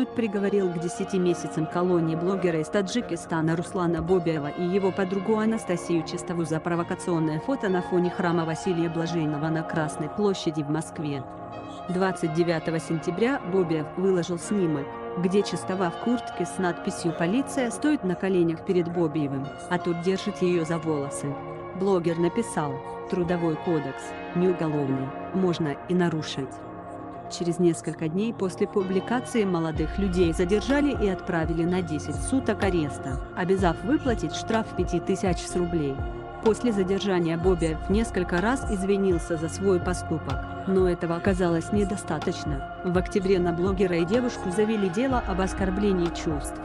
суд приговорил к 10 месяцам колонии блогера из Таджикистана Руслана Бобиева и его подругу Анастасию Чистову за провокационное фото на фоне храма Василия Блаженного на Красной площади в Москве. 29 сентября Бобиев выложил снимок, где Чистова в куртке с надписью «Полиция» стоит на коленях перед Бобиевым, а тот держит ее за волосы. Блогер написал: «Трудовой кодекс, не уголовный, можно и нарушить». Через несколько дней после публикации молодых людей задержали и отправили на 10 суток ареста, обязав выплатить штраф 5000 рублей. После задержания Бобиев несколько раз извинился за свой поступок, но этого оказалось недостаточно. В октябре на блогера и девушку завели дело об оскорблении чувств.